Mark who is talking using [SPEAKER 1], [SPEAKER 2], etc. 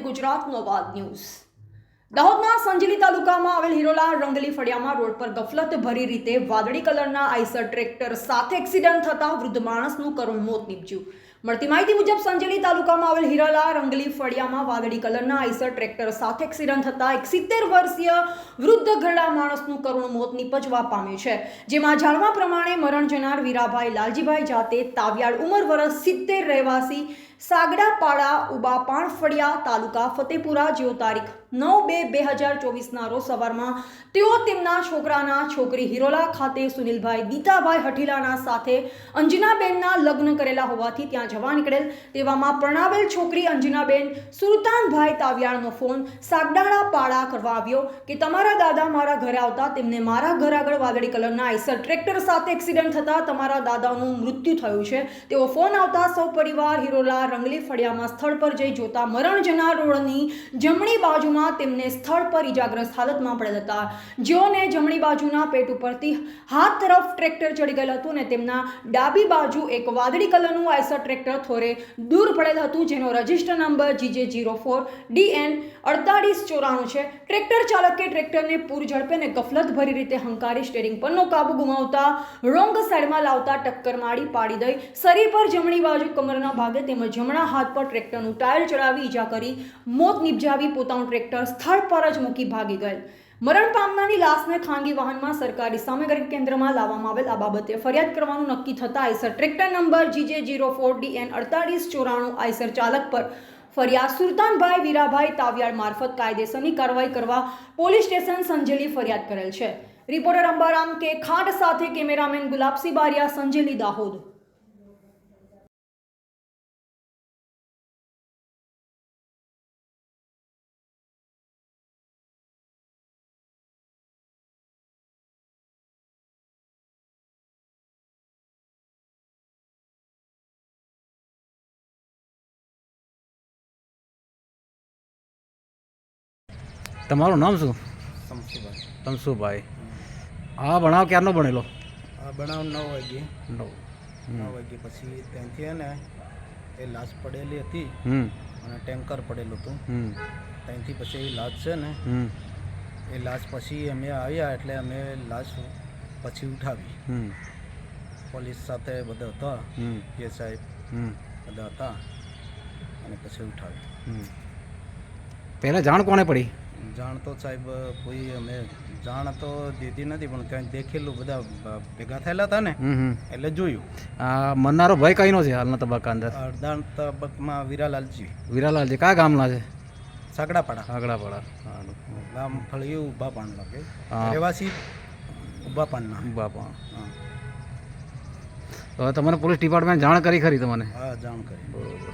[SPEAKER 1] Gujarat નોબાદ news. દાહોદના સંજેલી તાલુકામાં આવેલ હિરોલા રંગલી ફળિયામાં રોડ પર ગફલત ભરી રીતે વાદળી કલરના આઈસર ટ્રેક્ટર સાથે એક્સિડન્ટ થતા વૃદ્ધ માણસનું કરુણ મોત નીપજ્યું। મળતી માહિતી મુજબ સંજેલી તાલુકામાં આવેલ હિરોલા રંગલી ફળિયામાં વાદળી કલરના આઈસર ટ્રેક્ટર સાથે એક્સિડન્ટ થતા 71 વર્ષીય વૃદ્ધ ઘરડા માણસનું કરુણ મોત નીપજવા પામ્યું છે, જેમાં જાણવા પ્રમાણે મરણ જનાર વીરાભાઈ લાલજીભાઈ જાતે તાવિયાડ ઉંમર વર્ષ 70 રહેવાસી સાગડાપાડા ઉબાપાણ ફળિયા તાલુકા ફતેપુરા જેઓ તારીખ 9/2/2024 રોજ સવારમાં તેઓ તેમના છોકરાના છોકરી હિરોલા ખાતે સુનિલભાઈ દીતાભાઈ હઠીલાના સાથે અંજનાબેનના લગ્ન કરેલા હોવાથી ત્યાં જવા નીકળેલ તેવામાં પરણાવેલ છોકરી અંજનાબેન સુલતાનભાઈ તાવિયાડનો ફોન સાગડાપાડા કરવા આવ્યો કે તમારા દાદા મારા ઘરે આવતા તેમને મારા ઘર આગળ વાદળી કલરના આઈસર ટ્રેક્ટર સાથે એક્સિડન્ટ થતા તમારા દાદાનું મૃત્યુ થયું છે। તેઓ ફોન આવતા સૌ પરિવાર હિરોલા રંગલી ફળિયામાં સ્થળ પર જઈ જોતા મરણ જનાર રોડની જમણી બાજુમાં તેમને સ્થળ પર ઈજાગ્રસ્ત હાલતમાં પડેલ હતા, જેઓને જમણી બાજુના પેટ ઉપરથી હાથ તરફ ટ્રેક્ટર ચડી ગયેલ હતું અને તેમના ડાબી બાજુ એક વાદળી કલરનું આઈસર ટ્રેક્ટર થોડે દૂર પડેલ હતું, જેનો રજિસ્ટર નંબર GJ04DN 4894 છે। ટ્રેક્ટર ચાલકે ટ્રેક્ટરને પૂર ઝડપે અને ગફલત ભરી રીતે હંકારી સ્ટીયરિંગ પરનો કાબુ ગુમાવતા રોંગ સાઈડમાં લાવતા ટક્કર મારી પાડી દઈ શરીર પર જમણી બાજુ કમરના ભાગે તેમજ જમણા હાથ પર ટ્રેક્ટરનું ટાયર ચડાવી ઈજા કરી મોત નિપજાવી પોતાનું ટ્રેક્ટર સ્થળ પર જ મૂકી ભાગી ગયેલ। મરણ પામનારની લાશને ખાનગી વાહનમાં સરકારી સામગ્રી કેન્દ્રમાં લાવવામાં આવેલ। આ બાબતે ફરિયાદ કરવાનું નક્કી થતા Eicher tractor number GJ04DN 4894 Eicher ચાલક પર ફરિયાદ સુલતાનભાઈ વીરાભાઈ તાવિયાડ મારફત કાયદેસરની કાર્યવાહી કરવા પોલીસ સ્ટેશન સંજેલી ફરિયાદ કરેલ છે। રિપોર્ટર અંબારામ કે ખાંડ સાથે કેમેરામેન ગુલાબસિંહ બારિયા, સંજેલી, દાહોદ।
[SPEAKER 2] તમારું નામ શું?
[SPEAKER 3] શમશુભાઈ।
[SPEAKER 2] તમસુભાઈ, આ બનાવ ક્યારનો બનેલો?
[SPEAKER 3] આ બનાવ 9 વાગે
[SPEAKER 2] 9
[SPEAKER 3] વાગે પછી ત્યાંથી ને એ લાશ પડેલી હતી અને ટેન્કર પડેલું હતું। ત્યાંથી પછી એ લાશ છે ને એ લાશ પછી અમે આવ્યા એટલે અમે લાશ પછી ઉઠાવી। પોલીસ સાથે બધા હતા, એ સાહેબ બધા હતા અને પછી ઉઠાવી।
[SPEAKER 2] પહેલાં જાણ કોને પડી?
[SPEAKER 3] જાણ તો સાહેબ કોઈ અમે જાણ તો દીધી નથી, પણ ત્યાં દેખેલું બધા ભેગા થયેલા હતા ને એટલે જોયું।
[SPEAKER 2] આ મરનારો ભાઈ કઈનો છે હાલના તબક્કા અંદર?
[SPEAKER 3] અડધા તબક્કામાં વીરાલાલજી।
[SPEAKER 2] વીરાલાલજી કયા ગામના છે?
[SPEAKER 3] સાગડાપાડા।
[SPEAKER 2] સાગડાપાડા
[SPEAKER 3] ગામ ફળિયું ઉભાપાણ લાગે, રહેવાસી ઉભાપાણના।
[SPEAKER 2] ઉભાપાણ। હવે તમને પોલીસ ડિપાર્ટમેન્ટ જાણ કરી ખરી તમને?
[SPEAKER 3] હા, જાણ કરી।
[SPEAKER 2] બરોબર।